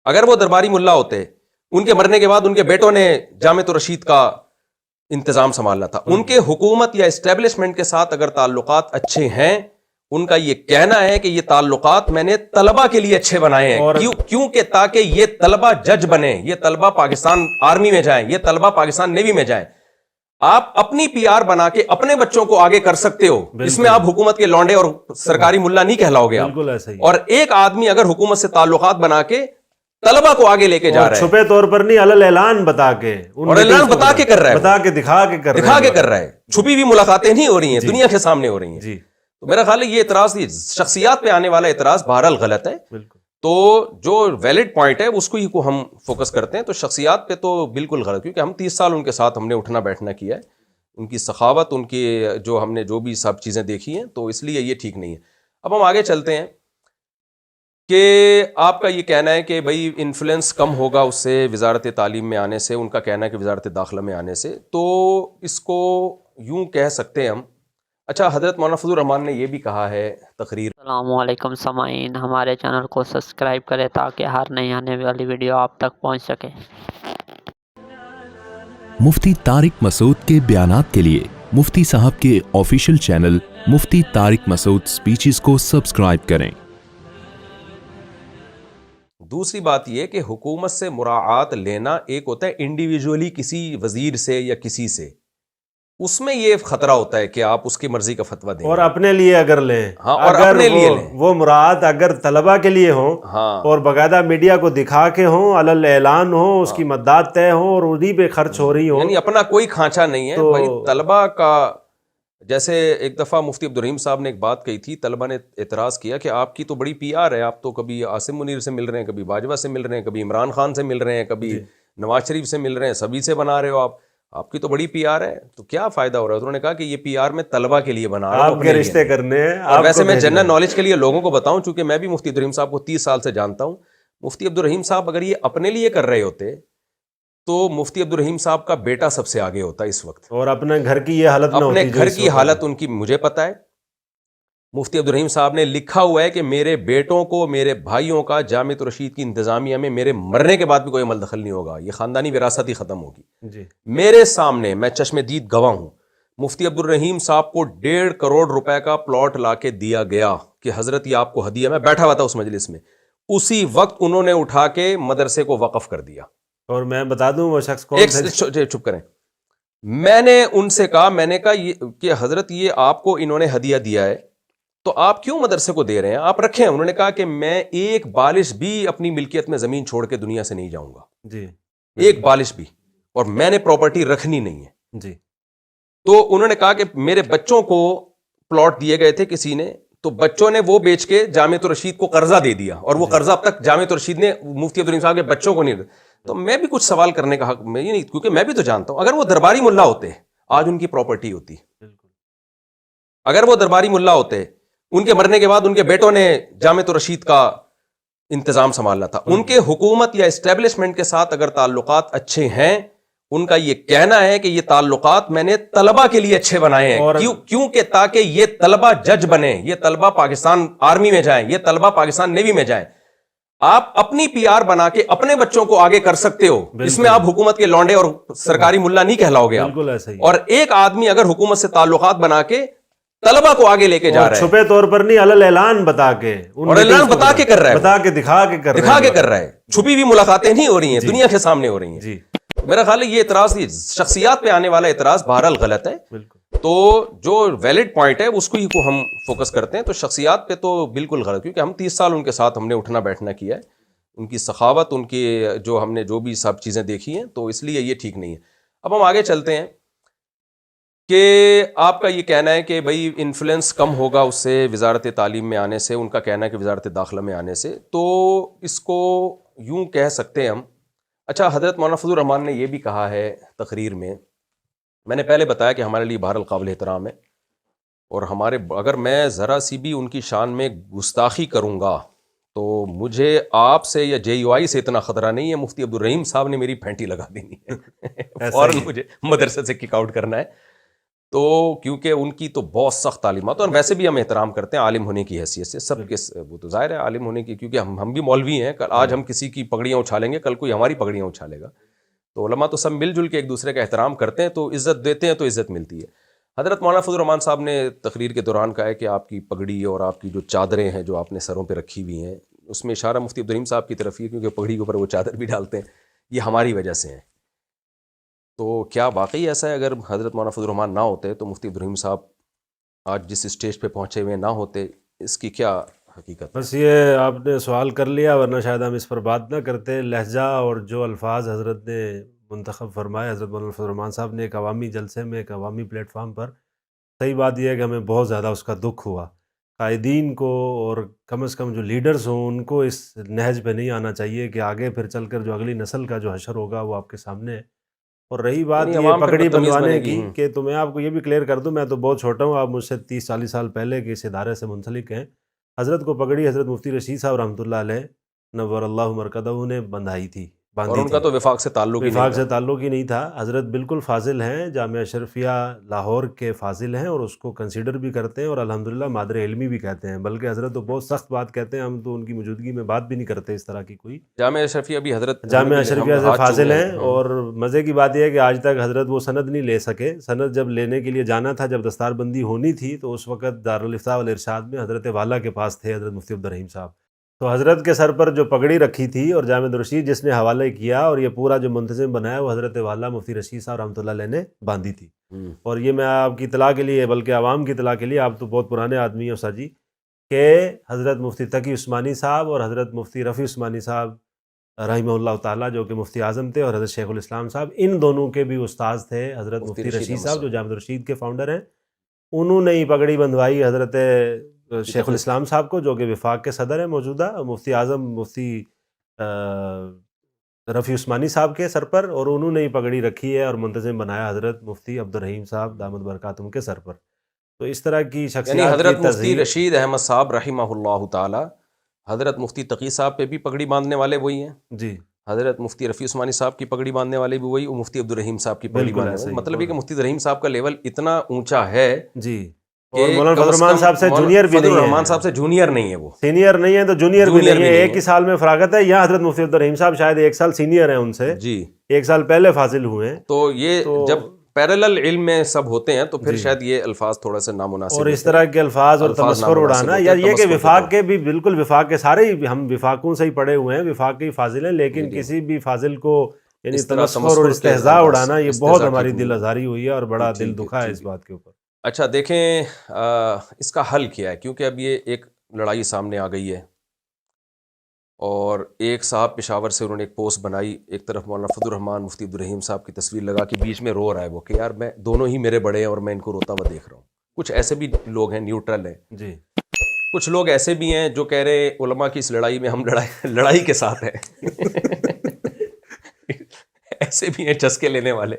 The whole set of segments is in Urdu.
اگر وہ درباری ملا ہوتے، ان کے مرنے کے بعد ان کے بیٹوں نے جامعۃ الرشید کا انتظام سنبھالنا تھا. ان کے حکومت یا اسٹیبلشمنٹ کے ساتھ اگر تعلقات اچھے ہیں، ان کا یہ کہنا ہے کہ یہ تعلقات میں نے طلبہ کے لیے اچھے بنائے ہیں. کیوں کہ تاکہ یہ طلبہ جج بنے، یہ طلبہ پاکستان آرمی میں جائیں، یہ طلبہ پاکستان نیوی میں جائیں. آپ اپنی پی آر بنا کے اپنے بچوں کو آگے کر سکتے ہو، اس میں آپ حکومت کے لونڈے اور سرکاری ملا نہیں کہلاؤ گے. اور ایک آدمی اگر حکومت سے تعلقات بنا کے طلبہ کو آگے لے کے جا رہا ہے، چھپے طور پر نہیں، علل اعلان بتا کے، اور اعلان بتا کے کر رہا ہے، بتا کے دکھا کے کر رہا ہے. چھپی ہوئی ملاقاتیں نہیں ہو رہی ہیں، دنیا کے سامنے ہو رہی ہیں. جی تو میرا خیال ہے یہ اعتراض، شخصیات پہ آنے والا اعتراض بہرحال غلط ہے. تو جو ویلڈ پوائنٹ ہے اس کو ہی کو ہم فوکس کرتے ہیں. تو شخصیات پہ تو بالکل غلط، کیونکہ ہم 30 سال ان کے ساتھ ہم نے اٹھنا بیٹھنا کیا ہے، ان کی سخاوت، ان کی جو ہم نے جو بھی سب چیزیں دیکھی ہیں، تو اس لیے یہ ٹھیک نہیں ہے. اب ہم آگے چلتے ہیں کہ آپ کا یہ کہنا ہے کہ بھائی انفلوئنس کم ہوگا اس سے، وزارت تعلیم میں آنے سے. ان کا کہنا ہے کہ وزارت داخلہ میں آنے سے. تو اس کو یوں کہہ سکتے ہیں ہم. اچھا، حضرت مولانا فضل الرحمان نے یہ بھی کہا ہے تقریر. السلام علیکم سامعین، ہمارے چینل کو سبسکرائب کریں تاکہ ہر نئی آنے والی ویڈیو آپ تک پہنچ سکے. مفتی طارق مسعود کے بیانات کے لیے مفتی صاحب کے آفیشیل چینل مفتی طارق مسعود سپیچز کو سبسکرائب کریں. دوسری بات یہ کہ حکومت سے مراعات لینا ایک ہوتا ہے انڈیویجولی کسی وزیر سے یا کسی سے، اس میں یہ خطرہ ہوتا ہے کہ آپ اس کی مرضی کا فتویٰ دیں، اور اپنے لیے اگر لیں. ہاں، اور اپنے لیے لیں. وہ مراعات اگر طلبہ کے لیے ہوں، ہاں، اور باقاعدہ میڈیا کو دکھا کے ہوں، علل اعلان ہوں، اس کی مدات طے ہوں اور انہی پہ خرچ ہو رہی ہوں، یعنی اپنا کوئی کھانچا نہیں ہے. بھائی طلبہ کا، جیسے ایک دفعہ مفتی عبدالرحیم صاحب نے ایک بات کہی تھی، طلبہ نے اعتراض کیا کہ آپ کی تو بڑی پی آر ہے، آپ تو کبھی عاصم منیر سے مل رہے ہیں، کبھی باجوہ سے مل رہے ہیں، کبھی عمران خان سے مل رہے ہیں، کبھی نواز شریف سے مل رہے ہیں، سبھی سے بنا رہے ہو آپ کی تو بڑی پی آر ہے، تو کیا فائدہ ہو رہا ہے؟ انہوں نے کہا کہ یہ پی آر میں طلبہ کے لیے بنا رہا ہوں، آپ کے رشتے کرنے ہیں. اور ویسے میں جنرل نالج کے لیے لوگوں کو بتاؤں، چونکہ میں بھی مفتی عبدالرحیم صاحب کو 30 سال سے جانتا ہوں. مفتی عبدالرحیم صاحب اگر یہ اپنے لیے کر رہے ہوتے تو مفتی عبدالرحیم صاحب کا بیٹا سب سے آگے ہوتا اس وقت، اور اپنے گھر کی یہ حالت نہ ہوتی. اپنے گھر کی حالت ان کی مجھے پتہ ہے. مفتی عبدالرحیم صاحب نے لکھا ہوا ہے کہ میرے بیٹوں کو، میرے بھائیوں کا جامعۃ الرشید کی انتظامیہ میں میرے مرنے کے بعد بھی کوئی عمل دخل نہیں ہوگا، یہ خاندانی وراثت ہی ختم ہوگی. میرے سامنے، میں چشم دید گواہ ہوں، مفتی عبدالرحیم صاحب کو 1.5 کروڑ روپے کا پلاٹ لا کے دیا گیا کہ حضرت یہ آپ کو ہدیہ. میں بیٹھا ہوا تھا اس مجلس میں، اسی وقت انہوں نے اٹھا کے مدرسے کو وقف کر دیا. اور میں بتا دوں وہ شخص کون تھے؟ چپ کریں. میں نے ان سے کہا، میں نے کہا کہ حضرت یہ آپ کو انہوں نے ہدیہ دیا ہے تو آپ کیوں مدرسے کو دے رہے ہیں؟ آپ رکھیں. انہوں نے کہا کہ میں ایک بالش بھی اپنی ملکیت میں زمین چھوڑ کے دنیا سے نہیں جاؤں گا. جی، ایک بالش بھی، اور میں نے پراپرٹی رکھنی نہیں ہے. جی. تو انہوں نے کہا کہ میرے بچوں کو پلاٹ دیے گئے تھے کسی نے، تو بچوں نے وہ بیچ کے جامعۃ الرشید کو قرضہ دے دیا، اور وہ قرضہ اب تک جامعۃ الرشید نے مفتی عبدالرحیم صاحب کے بچوں کو نہیں. تو میں بھی کچھ سوال کرنے کا حق میں یہ نہیں، کیونکہ میں بھی تو جانتا ہوں اگر وہ درباری ملا ہوتے آج ان کی پراپرٹی ہوتی. اگر وہ درباری ملا ہوتے، ان کے مرنے کے بعد ان کے بیٹوں نے جامعۃ الرشید کا انتظام سنبھالنا تھا. ان کے حکومت یا اسٹیبلشمنٹ کے ساتھ اگر تعلقات اچھے ہیں، ان کا یہ کہنا ہے کہ یہ تعلقات میں نے طلبہ کے لیے اچھے بنائے ہیں. کیوں کہ تاکہ یہ طلبہ جج بنے، یہ طلبہ پاکستان آرمی میں جائیں، یہ طلبہ پاکستان نیوی میں جائیں. آپ اپنی پی آر بنا کے اپنے بچوں کو آگے کر سکتے ہو، اس میں آپ حکومت کے لونڈے اور سرکاری ملا نہیں کہلاؤ گے. اور ایک آدمی اگر حکومت سے تعلقات بنا کے طلبہ کو آگے لے کے جا رہا ہے، چھپے طور پر نہیں، علل اعلان بتا کے، اور اعلان بتا کے کر رہا ہے، بتا کے دکھا کے کر رہا ہے. چھپی ہوئی ملاقاتیں نہیں ہو رہی ہیں، دنیا کے سامنے ہو رہی ہیں. جی. میرا خیال ہے یہ اعتراض، شخصیات پہ آنے والا اعتراض بہرحال غلط ہے. تو جو ویلڈ پوائنٹ ہے اس کو ہی کو ہم فوکس کرتے ہیں. تو شخصیات پہ تو بالکل غلط، کیونکہ ہم 30 سال ان کے ساتھ ہم نے اٹھنا بیٹھنا کیا ہے، ان کی سخاوت، ان کی جو ہم نے جو بھی سب چیزیں دیکھی ہیں، تو اس لیے یہ ٹھیک نہیں ہے. اب ہم آگے چلتے ہیں کہ آپ کا یہ کہنا ہے کہ بھائی انفلوئنس کم ہوگا اس سے، وزارت تعلیم میں آنے سے. ان کا کہنا ہے کہ وزارت داخلہ میں آنے سے. تو اس کو یوں کہہ سکتے ہیں ہم. اچھا، حضرت مولانا فضل الرحمان نے یہ بھی کہا ہے تقریر میں نے پہلے بتایا کہ ہمارے لیے بہرحال قابل احترام ہے، اور اگر میں ذرا سی بھی ان کی شان میں گستاخی کروں گا تو مجھے آپ سے یا JUI سے اتنا خطرہ نہیں ہے، مفتی عبدالرحیم صاحب نے میری پھینٹی لگا دینی ہے اور مجھے مدرسے سے کک آؤٹ کرنا ہے. تو کیونکہ ان کی تو بہت سخت تعلیمات، اور ویسے بھی ہم احترام کرتے ہیں عالم ہونے کی حیثیت سے سب کے، وہ تو ظاہر ہے عالم ہونے کی، کیونکہ ہم بھی مولوی ہیں، آج ہم کسی کی پگڑیاں اچھالیں گے، کل کوئی ہماری پگڑیاں اچھالے گا، تو علماء تو سب مل جل کے ایک دوسرے کا احترام کرتے ہیں، تو عزت دیتے ہیں تو عزت ملتی ہے۔ حضرت مولانا فضل الرحمان صاحب نے تقریر کے دوران کہا ہے کہ آپ کی پگڑی اور آپ کی جو چادریں ہیں جو آپ نے سروں پہ رکھی ہوئی ہیں، اس میں اشارہ مفتی عبدالرحیم صاحب کی طرف ہی ہے، کیونکہ پگڑی کے اوپر وہ چادر بھی ڈالتے ہیں، یہ ہماری وجہ سے ہیں۔ تو کیا واقعی ایسا ہے؟ اگر حضرت مولانا فضل الرحمان نہ ہوتے تو مفتی عبدالرحیم صاحب آج جس اسٹیج پہ پہنچے ہوئے نہ ہوتے، اس کی کیا حقیقت ہے؟ بس یہ آپ نے سوال کر لیا، ورنہ شاید ہم اس پر بات نہ کرتے۔ لہجہ اور جو الفاظ حضرت نے منتخب فرمائے، حضرت مولانا فضل الرحمان صاحب نے ایک عوامی جلسے میں، ایک عوامی پلیٹ فارم پر، صحیح بات یہ ہے کہ ہمیں بہت زیادہ اس کا دکھ ہوا۔ قائدین کو اور کم از کم جو لیڈرز ہوں ان کو اس نہج پہ نہیں آنا چاہیے کہ آگے پھر چل کر جو اگلی نسل کا جو حشر ہوگا وہ آپ کے سامنے ہے۔ اور رہی بات یعنی یہ عوام پھر پگڑی بدتمیز بنوانے بنے گی۔ کی، کہ تو میں آپ کو یہ بھی کلیئر کر دوں، میں تو بہت چھوٹا ہوں، آپ مجھ سے 30-40 سال پہلے کے اس ادارے سے منسلک ہیں۔ حضرت کو پگڑی حضرت مفتی رشید صاحب رحمۃ اللہ علیہ نور اللہ مرکزہ نے بندھائی تھی، اور باندھی ان کا تھی۔ تو وفاق سے تعلق ہی نہیں وفاق تھا۔ سے تعلق ہی نہیں تھا۔ حضرت بالکل فاضل ہیں، جامعہ اشرفیہ لاہور کے فاضل ہیں، اور اس کو کنسیڈر بھی کرتے ہیں، اور الحمدللہ مادر علمی بھی کہتے ہیں، بلکہ حضرت تو بہت سخت بات کہتے ہیں، ہم تو ان کی موجودگی میں بات بھی نہیں کرتے اس طرح کی کوئی۔ جامعہ اشرفیہ بھی حضرت جامعہ اشرفیہ سے ہاتھ فاضل چومے ہیں، اور مزے کی بات یہ ہے کہ آج تک حضرت وہ سند نہیں لے سکے۔ سند جب لینے کے لیے جانا تھا، جب دستار بندی ہونی تھی، تو اس وقت دارالافتاء والارشاد میں حضرت والا کے پاس تھے حضرت مفتی عبدالرحیم صاحب۔ تو حضرت کے سر پر جو پگڑی رکھی تھی، اور جامع رشید جس نے حوالے کیا اور یہ پورا جو منتظم بنایا، وہ حضرت والا مفتی رشید صاحب رحمۃ اللہ علیہ نے باندھی تھی۔ اور یہ میں آپ کی اطلاع کے لیے، بلکہ عوام کی اطلاع کے لیے، آپ تو بہت پرانے آدمی ہیں استاد جی، کہ حضرت مفتی تقی عثمانی صاحب اور حضرت مفتی رفیع عثمانی صاحب رحمہ اللہ تعالیٰ، جو کہ مفتی اعظم تھے، اور حضرت شیخ الاسلام صاحب، ان دونوں کے بھی استاذ تھے حضرت مفتی رشید صاحب، جو جامع رشید کے فاؤنڈر ہیں۔ انہوں نے ہی پگڑی بندھوائی حضرت شیخ الاسلام صاحب کو، جو کہ وفاق کے صدر ہیں موجودہ، مفتی اعظم مفتی رفیع عثمانی صاحب کے سر پر، اور انہوں نے ہی پگڑی رکھی ہے اور منتظم بنایا حضرت مفتی عبدالرحیم صاحب دامت برکاتہم کے سر پر۔ تو اس طرح کی یعنی شخصیات حضرت کی مفتی تزہیر، رشید احمد صاحب رحمہ اللہ تعالی، حضرت مفتی تقی صاحب پہ بھی پگڑی باندھنے والے وہی ہیں، جی حضرت مفتی رفیع عثمانی صاحب کی پگڑی باندھنے والے بھی وہی، اور مفتی عبدالرحیم صاحب کی پگڑی بالکل باندھنے ایسا والے، ہی، مطلب یہ کہ مفتی عبدالرحیم صاحب کا لیول اتنا اونچا ہے جی۔ کہ اور مولانا کم فضل از الرحمان کم صاحب سے جونیئر بھی فضل نہیں الرحمان ہے، صاحب سے جونیئر نہیں ہے، وہ سینئر نہیں ہے تو جونیئر بھی جونیئر نہیں بھی ہے، نہیں ایک ہے۔ ہی سال میں فراغت ہے۔ یہاں حضرت مفتی عبدالرحیم صاحب شاید ایک سال سینئر ہیں ان سے، جی، ایک سال پہلے فاضل ہوئے ہیں۔ تو یہ تو جب پیرالل علم میں سب ہوتے ہیں تو پھر جی، شاید یہ الفاظ تھوڑا سا نامناسب اور ہوتے اس طرح ہیں، کے الفاظ اور الفاظ تمسخر نامناسب اڑانا، ہوتے یا ہیں، یہ کہ تمسخر کے وفاق طور کے بھی، بالکل وفاق کے سارے ہی ہم وفاقوں سے ہی پڑے ہوئے ہیں، وفاق کے ہی فاضل ہیں، لیکن جی، کسی بھی فاضل کو یعنی اس طرح تمسخر اور کے استہزاء الفاظ، اڑانا، یہ بہت استہزاء ہماری کی، دل آزاری ہوئی ہے، اور بڑا دل ٹھیک ہے، دکھا ہے اس ٹھیک ہے۔ بات کے اوپر۔ اچھا دیکھیں اس کا حل کیا ہے، کیونکہ اب یہ ایک لڑائی سامنے آ گئی ہے، اور ایک صاحب پشاور سے انہوں نے ایک پوسٹ بنائی، ایک طرف مولانا فضل الرحمان مفتی عبدالرحیم صاحب کی تصویر لگا کے بیچ میں رو رہا ہے وہ، کہ یار میں دونوں ہی میرے بڑے ہیں اور میں ان کو روتا ہوا دیکھ رہا ہوں۔ کچھ ایسے بھی لوگ ہیں نیوٹرل ہیں، جی، کچھ لوگ ایسے بھی ہیں جو کہہ رہے علماء کی اس لڑائی میں ہم لڑائی کے ساتھ ہیں ایسے بھی ہیں چسکے لینے والے۔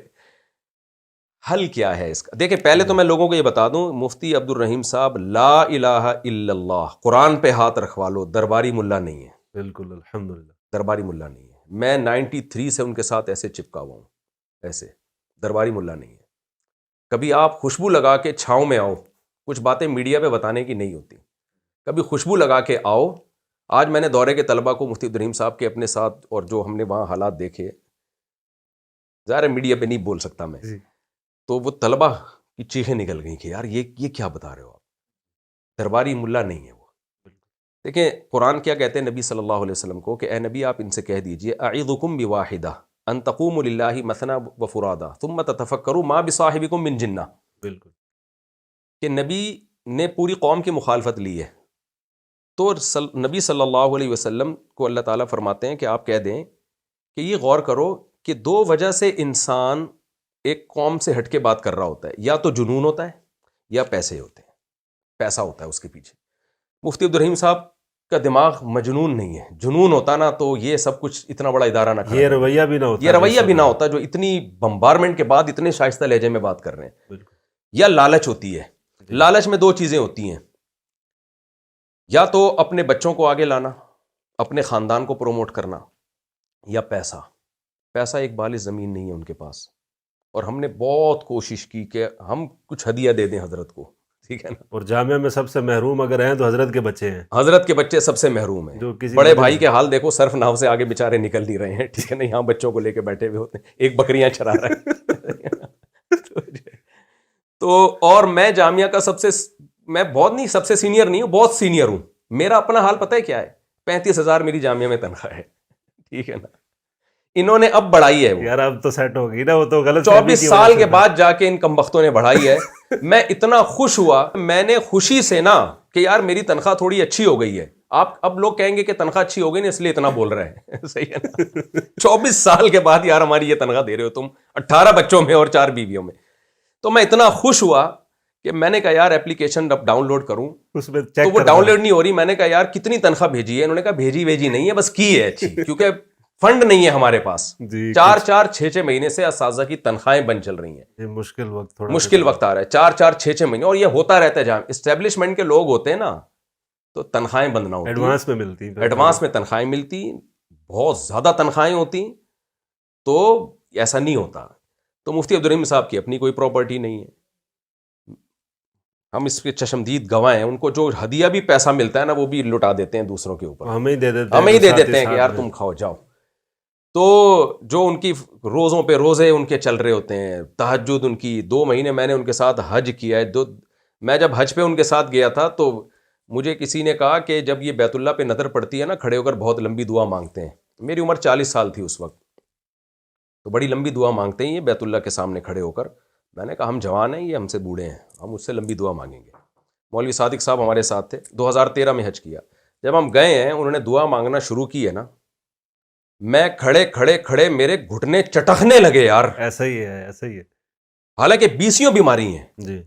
حل کیا ہے اس کا؟ دیکھیں پہلے تو میں لوگوں کو یہ بتا دوں، مفتی عبدالرحیم صاحب لا الہ الا اللہ، قرآن پہ ہاتھ رکھوا لو، درباری ملا نہیں ہے، بالکل الحمدللہ، درباری ملا نہیں ہے۔ میں 93 سے ان کے ساتھ ایسے چپکا ہوا ہوں، ایسے درباری ملا نہیں ہے۔ کبھی آپ خوشبو لگا کے چھاؤں میں آؤ، کچھ باتیں میڈیا پہ بتانے کی نہیں ہوتی، کبھی خوشبو لگا کے آؤ۔ آج میں نے دورے کے طلبہ کو مفتی عبدالرحیم صاحب کے اپنے ساتھ، اور جو ہم نے وہاں حالات دیکھے، ظاہر ہے میڈیا پہ نہیں بول سکتا میں، تو وہ طلبہ کی چیخیں نکل گئیں کہ یار یہ کیا بتا رہے ہو آپ، درباری ملا نہیں ہے وہ۔ دیکھیں قرآن کیا کہتے ہیں نبی صلی اللہ علیہ وسلم کو، کہ اے نبی آپ ان سے کہہ دیجئے اعظکم بواحدہ ان تقوموا للہ مثنی وفرادا ثم تتفکروا ما بصاحبکم من جنہ، بالکل، کہ نبی نے پوری قوم کی مخالفت لی ہے، تو نبی صلی اللہ علیہ وسلم کو اللہ تعالیٰ فرماتے ہیں کہ آپ کہہ دیں کہ یہ غور کرو کہ دو وجہ سے انسان ایک قوم سے ہٹ کے بات کر رہا ہوتا ہے، یا تو جنون ہوتا ہے یا پیسے ہوتے ہیں، پیسہ ہوتا ہے اس کے پیچھے۔ مفتی عبدالرحیم صاحب کا دماغ مجنون نہیں ہے، جنون ہوتا نا تو یہ سب کچھ اتنا بڑا ادارہ نہ یہ رویہ بھی نہ ہوتا، یہ رویہ بھی نہ ہوتا جو اتنی بمبارمنٹ کے بعد اتنے شائستہ لہجے میں بات کر رہے ہیں۔ بالکل، یا لالچ ہوتی ہے، لالچ میں دو چیزیں ہوتی ہیں، یا تو اپنے بچوں کو آگے لانا، اپنے خاندان کو پروموٹ کرنا، یا پیسہ۔ پیسہ ایک بالِ زمین نہیں ہے ان کے پاس، اور ہم نے بہت کوشش کی کہ ہم کچھ ہدیہ دے دیں حضرت کو، ٹھیک ہے نا. اور جامعہ میں سب سے محروم اگر ہیں تو حضرت کے بچے ہیں. حضرت کے بچے سب سے محروم ہیں. جو کسی بڑے وجہ بھائی سے- کے حال دیکھو، صرف ناؤ سے آگے بےچارے نکل نہیں رہے ہیں، ٹھیک ہے نا. یہاں بچوں کو لے کے بیٹھے ہوئے ہوتے ہیں، ایک بکریاں چرا رہے ہیں. تو اور میں جامعہ کا میں بہت نہیں، سب سے سینئر نہیں ہوں، بہت سینئر ہوں. میرا اپنا حال پتہ ہے کیا ہے؟ 35,000 میری جامعہ میں تنخواہ ہے، ٹھیک ہے نا. انہوں نے اب بڑھائی ہے، وہ یار اب تو سیٹ ہو گئی نا، وہ تو غلط 24 سال کے بعد جا کے ان کمبختوں نے بڑھائی ہے. میں اتنا خوش ہوا، میں نے خوشی سے نا کہ یار میری تنخواہ تھوڑی اچھی ہو گئی ہے. آپ اب لوگ کہیں گے کہ تنخواہ اچھی ہو گئی نا اس لیے اتنا بول رہے ہیں، صحیح ہے نا. 24 سال کے بعد یار ہماری یہ تنخواہ دے رہے ہو تم، 18 بچوں میں اور 4 بیویوں میں. تو میں اتنا خوش ہوا کہ میں نے کہا یار اپلیکیشن اب ڈاؤن لوڈ کروں، اس میں تو وہ ڈاؤن لوڈ نہیں ہو رہی. میں نے کہا یار کتنی تنخواہ بھیجی ہے؟ انہوں نے کہا بھیجی نہیں ہے، بس کی ہے اچھی، کیونکہ فنڈ نہیں ہے ہمارے پاس. 4-6 مہینے سے اساتذہ کی تنخواہیں بند چل رہی ہیں. یہ مشکل وقت، تھوڑا مشکل وقت آ رہا ہے، 4-6 مہینے، اور یہ ہوتا رہتا ہے. جہاں اسٹیبلشمنٹ کے لوگ ہوتے ہیں نا تو تنخواہیں بند نہ ہوتی، ایڈوانس میں ملتی، ایڈوانس میں تنخواہیں ملتی، بہت زیادہ تنخواہیں ہوتی، تو ایسا نہیں ہوتا. تو مفتی عبدالرحیم صاحب کی اپنی کوئی پراپرٹی نہیں ہے، ہم اس کے چشمدید گواہ ہیں. ان کو جو ہدیہ بھی پیسہ ملتا ہے نا وہ بھی لٹا دیتے ہیں دوسروں کے اوپر، ہمیں ہی دے دیتے ہیں، ہمیں ہی دے دیتے ہیں کہ یار تم کھاؤ جاؤ. تو جو ان کی روزوں پہ روزے ان کے چل رہے ہوتے ہیں، تہجد ان کی. 2 مہینے میں نے ان کے ساتھ حج کیا ہے. میں جب حج پہ ان کے ساتھ گیا تھا تو مجھے کسی نے کہا کہ جب یہ بیت اللہ پہ نظر پڑتی ہے نا، کھڑے ہو کر بہت لمبی دعا مانگتے ہیں. میری عمر 40 سال تھی اس وقت، تو بڑی لمبی دعا مانگتے ہیں یہ بیت اللہ کے سامنے کھڑے ہو کر. میں نے کہا ہم جوان ہیں، یہ ہم سے بوڑھے ہیں، ہم اس سے لمبی دعا مانگیں گے. مولوی صادق صاحب ہمارے ساتھ تھے، 2013 میں حج کیا. جب ہم گئے ہیں، انہوں نے دعا مانگنا شروع کی ہے نا، میں کھڑے میرے گھٹنے چٹکنے لگے یار. ایسا ہی ہے، ایسا ہی ہے. حالانکہ 20 بیماری ہیں، جی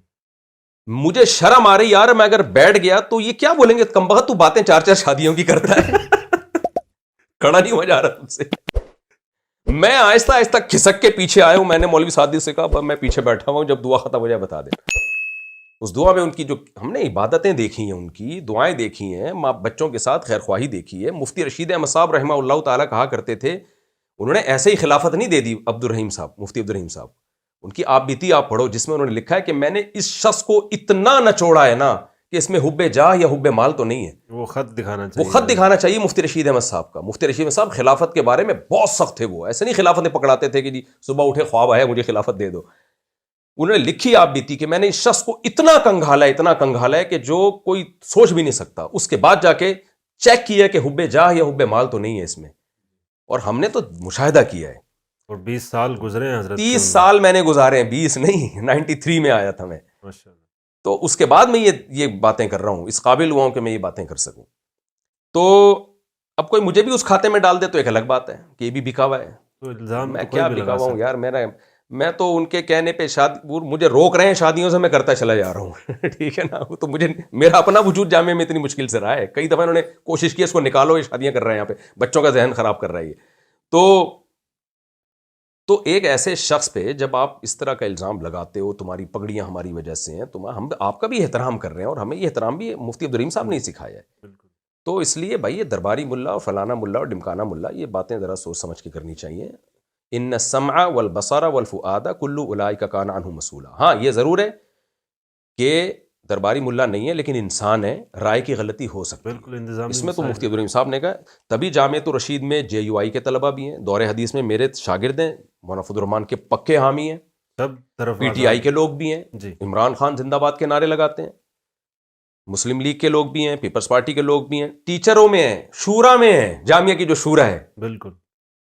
مجھے شرم آ رہی یار. میں اگر بیٹھ گیا تو یہ کیا بولیں گے، کمبخت تو باتیں 4 شادیوں کی کرتا ہے. کھڑا نہیں ہو جا رہا تم سے. میں آہستہ آہستہ کھسک کے پیچھے آیا ہوں. میں نے مولوی صادق سے کہا میں پیچھے بیٹھا ہوں، جب دعا ختم ہو جائے بتا دیں. اس دعا میں ان کی جو ہم نے عبادتیں دیکھی ہیں، ان کی دعائیں دیکھی ہیں، ماں بچوں کے ساتھ خیر خواہی دیکھی ہے. مفتی رشید احمد صاحب رحمہ اللہ تعالیٰ کہا کرتے تھے، انہوں نے ایسے ہی خلافت نہیں دے دی عبدالرحیم صاحب، مفتی عبدالرحیم صاحب. ان کی آپ بیتی آپ پڑھو، جس میں انہوں نے لکھا ہے کہ میں نے اس شخص کو اتنا نچوڑا ہے نا کہ اس میں حب جاہ یا حب مال تو نہیں ہے. وہ خط دکھانا چاہیے، وہ خط دکھانا چاہیے مفتی رشید احمد صاحب کا. مفتی رشید احمد صاحب خلافت کے بارے میں بہت سخت تھے. وہ ایسے نہیں خلافتیں پکڑاتے تھے کہ جی صبح اٹھے خواب آیا مجھے خلافت دے دو. انہوں نے لکھی آپ بیتی کہ میں نے اس شخص کو اتنا کنگھالا ہے کہ جو کوئی سوچ بھی نہیں سکتا. اس کے بعد جا کے چیک کیا کہ حب جاہ یا حب مال تو نہیں ہے اس میں، اور ہم نے تو مشاہدہ کیا ہے. اور 20 سال گزرے ہیں حضرت، 30 سال میں نے گزارے ہیں، 20 نہیں، 93 میں آیا تھا میں. ماشاءاللہ. تو اس کے بعد میں یہ باتیں کر رہا ہوں، اس قابل ہوا ہوں کہ میں یہ باتیں کر سکوں. تو اب کوئی مجھے بھی اس کھاتے میں ڈال دے تو ایک الگ بات ہے کہ یہ بھی بکا ہوا ہے. تو الزام میں تو کوئی کیا بھی بکا لگا ہوا ہوں سکتا یار. میں تو ان کے کہنے پہ مجھے روک رہے ہیں شادیوں سے، میں کرتا چلا جا رہا ہوں. ٹھیک ہے نا. تو مجھے میرا اپنا وجود جامعہ میں اتنی مشکل سے رہا ہے. کئی دفعہ انہوں نے کوشش کی اس کو نکالو، یہ شادیاں کر رہے ہیں یہاں پہ، بچوں کا ذہن خراب کر رہا ہے یہ. تو ایک ایسے شخص پہ جب آپ اس طرح کا الزام لگاتے ہو، تمہاری پگڑیاں ہماری وجہ سے ہیں، ہم آپ کا بھی احترام کر رہے ہیں، اور ہمیں یہ احترام بھی مفتی عبدالرحیم صاحب نے سکھایا ہے. بالکل. تو اس لیے بھائی یہ درباری ملا اور فلانا ملا اور ڈمکانا ملا، یہ باتیں ذرا سوچ سمجھ کے کرنی چاہیے. ان السمع والبصر والفؤاد کل اولئک کان عنہ مسئولا. ہاں یہ ضرور ہے کہ درباری ملا نہیں ہے لیکن انسان ہے، رائے کی غلطی ہو سکتی ہے. بالکل انتظامی اس میں تو مسائل. مفتی عبدالرحیم صاحب نے کہا. تبھی جامعۃ الرشید میں JUI کے طلبہ بھی ہیں، دور حدیث میں میرے شاگرد ہیں، مولانا فضل الرحمان کے پکے حامی ہیں، سب طرف PTI کے لوگ بھی ہیں، جی عمران خان زندہ باد کے نعرے لگاتے ہیں، مسلم لیگ کے لوگ بھی ہیں، پیپلز پارٹی کے لوگ بھی ہیں، ٹیچروں میں ہیں، شورا میں ہیں. جامعہ کی جو شورا ہے، بالکل.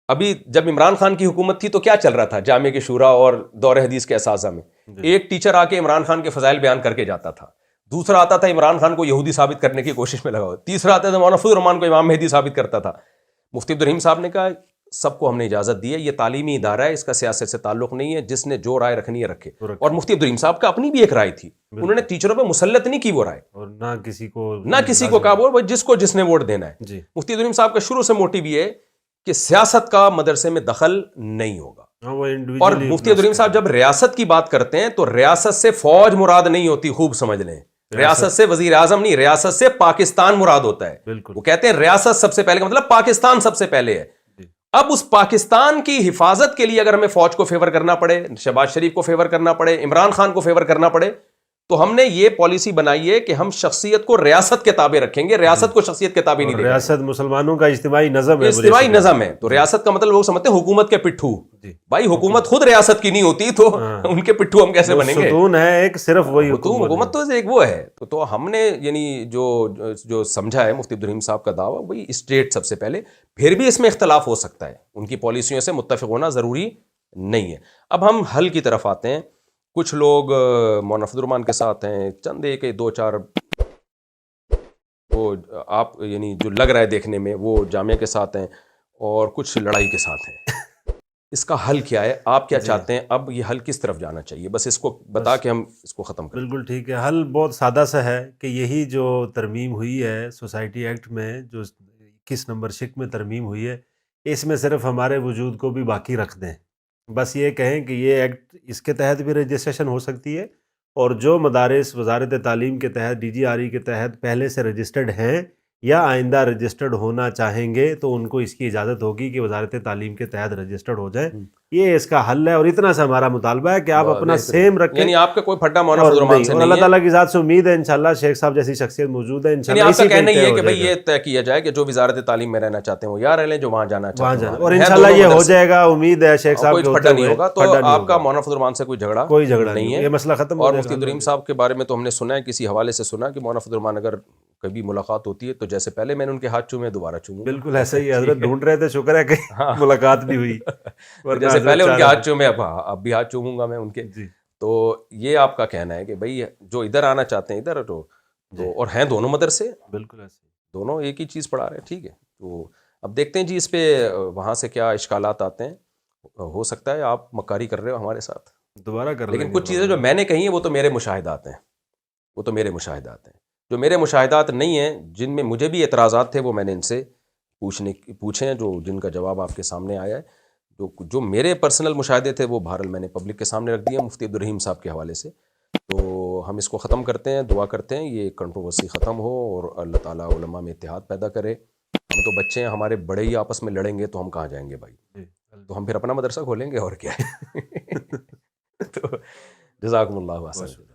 ابھی جب عمران خان کی حکومت تھی تو کیا چل رہا تھا جامعہ کی شورا اور دور حدیث کے اساتذہ میں؟ جی. ایک ٹیچر آ کے عمران خان کے فضائل بیان کر کے جاتا تھا، دوسرا آتا تھا عمران خان کو یہودی ثابت کرنے کی کوشش میں لگا ہوا، تیسرا آتا تھا مولانا فضل الرحمان کو امام مہدی ثابت کرتا تھا. مفتی عبدالرحیم صاحب نے کہا سب کو ہم نے اجازت دی ہے، یہ تعلیمی ادارہ ہے، اس کا سیاست سے تعلق نہیں ہے، جس نے جو رائے رکھنی ہے رکھے. اور مفتی عبدالرحیم صاحب کا اپنی بھی ایک رائے تھی، انہوں نے ٹیچروں پہ مسلط نہیں کی وہ رائے، اور نہ کسی کو کہا وہ جس نے ووٹ دینا ہے. جی. مفتی عبدالرحیم صاحب کا شروع سے موٹیو یہ ہے کہ سیاست کا مدرسے میں دخل نہیں ہوگا. اور مفتی عبدالرحیم صاحب جب ریاست کی بات کرتے ہیں تو ریاست سے فوج مراد نہیں ہوتی، خوب سمجھ لیں. ریاست سے وزیر اعظم نہیں، ریاست سے پاکستان مراد ہوتا ہے. بالکل. وہ کہتے ہیں ریاست سب سے پہلے کا مطلب پاکستان سب سے پہلے ہے. اب اس پاکستان کی حفاظت کے لیے اگر ہمیں فوج کو فیور کرنا پڑے, شہباز شریف کو فیور کرنا پڑے, عمران خان کو فیور کرنا پڑے, تو ہم نے یہ پالیسی بنائی ہے کہ ہم شخصیت کو ریاست کے تابع رکھیں گے, ریاست کو شخصیت کے تابع نہیں دیں گے. ریاست مسلمانوں کا اجتماعی نظم ہے, اجتماعی نظم ہے, تو ریاست کا مطلب لوگ سمجھتے ہیں حکومت کے پٹھو. بھائی حکومت خود ریاست کی نہیں ہوتی تو ان کے پٹھو ہم کیسے بنیں گے؟ ستون ہے ایک, صرف وہی حکومت تو ایک وہ ہے. تو ہم نے یعنی جو سمجھا ہے مفتی عبدالرحیم صاحب کا دعویٰ, وہی اسٹیٹ سب سے پہلے, پھر بھی اس میں اختلاف ہو سکتا ہے, ان کی پالیسیوں سے متفق ہونا ضروری نہیں ہے. اب ہم حل کی طرف آتے ہیں. کچھ لوگ مولانا فضل الرحمان کے ساتھ ہیں, چند ایک دو چار وہ آپ یعنی جو لگ رہا ہے دیکھنے میں وہ جامعہ کے ساتھ ہیں, اور کچھ لڑائی کے ساتھ ہیں. اس کا حل کیا ہے؟ آپ کیا چاہتے ہیں؟ اب یہ حل کس طرف جانا چاہیے؟ بس اس کو بتا کے ہم اس کو ختم کریں. بالکل ٹھیک ہے. حل بہت سادہ سا ہے کہ یہی جو ترمیم ہوئی ہے سوسائٹی ایکٹ میں, جو 21 نمبر شک میں ترمیم ہوئی ہے, اس میں صرف ہمارے وجود کو بھی باقی رکھ دیں. بس یہ کہیں کہ یہ ایکٹ اس کے تحت بھی رجسٹریشن ہو سکتی ہے, اور جو مدارس وزارت تعلیم کے تحت DGRE کے تحت پہلے سے رجسٹرڈ ہیں یا آئندہ رجسٹرڈ ہونا چاہیں گے تو ان کو اس کی اجازت ہوگی کہ وزارت تعلیم کے تحت رجسٹرڈ ہو جائیں. یہ اس کا حل ہے, اور اتنا سا ہمارا مطالبہ ہے کہ آپ اپنا سیم رکھیں. یعنی آپ کا کوئی پھڈا مولانا فضل الرحمان سے اور نہیں اللہ ہے, تعالیٰ کی ذات سے امید ہے انشاءاللہ شیخ صاحب جیسی شخصیت موجود ہے یعنی انشاءاللہ. آپ کا کہنا یہ ہے کہ بھئی یہ طے کیا جائے کہ جو وزارت تعلیم میں رہنا چاہتے ہیں وہ یا رہ لیں, جو وہاں جانا چاہتے ہیں, اور انشاءاللہ یہ ہو جائے گا, امید ہے شیخ صاحب. کوئی پھڈا نہیں ہوگا. تو آپ کا مولانا فضل الرحمان سے کوئی جھگڑا نہیں ہے, یہ مسئلہ ختم. اور مفتی عبدالرحیم صاحب کے بارے میں تو ہم نے سنا ہے, کسی حوالے سے سنا کہ مولانا فضل الرحمان اگر کبھی ملاقات ہوتی ہے تو جیسے پہلے میں نے ان کے ہاتھ چومے دوبارہ چوموں. بالکل ایسا ہی حضرت ڈھونڈ رہے تھے, شکر ہے کہ ملاقات بھی ہوئی. جیسے پہلے ان کے ہاتھ چومے اب بھی ہاتھ چوموں گا میں ان کے. تو یہ آپ کا کہنا ہے کہ بھئی جو ادھر آنا چاہتے ہیں ادھر, تو اور ہیں دونوں مدرسے, بالکل ایسے دونوں ایک ہی چیز پڑھا رہے ہیں, ٹھیک ہے. تو اب دیکھتے ہیں جی اس پہ وہاں سے کیا اشکالات آتے ہیں. ہو سکتا ہے آپ مکاری کر رہے ہو ہمارے ساتھ, دوبارہ کر, لیکن کچھ چیزیں جو میں نے کہی ہیں وہ تو میرے مشاہدات ہیں, جو میرے مشاہدات نہیں ہیں, جن میں مجھے بھی اعتراضات تھے وہ میں نے ان سے پوچھے ہیں, جن کا جواب آپ کے سامنے آیا ہے. جو میرے پرسنل مشاہدے تھے وہ بہرحال میں نے پبلک کے سامنے رکھ دیا مفتی عبدالرحیم صاحب کے حوالے سے. تو ہم اس کو ختم کرتے ہیں, دعا کرتے ہیں یہ کنٹروورسی ختم ہو اور اللہ تعالیٰ علماء میں اتحاد پیدا کرے. ہم تو بچے ہیں, ہمارے بڑے ہی آپس میں لڑیں گے تو ہم کہاں جائیں گے بھائی, تو ہم پھر اپنا مدرسہ کھولیں گے اور کیا ہے. تو جزاکم اللہ خیر.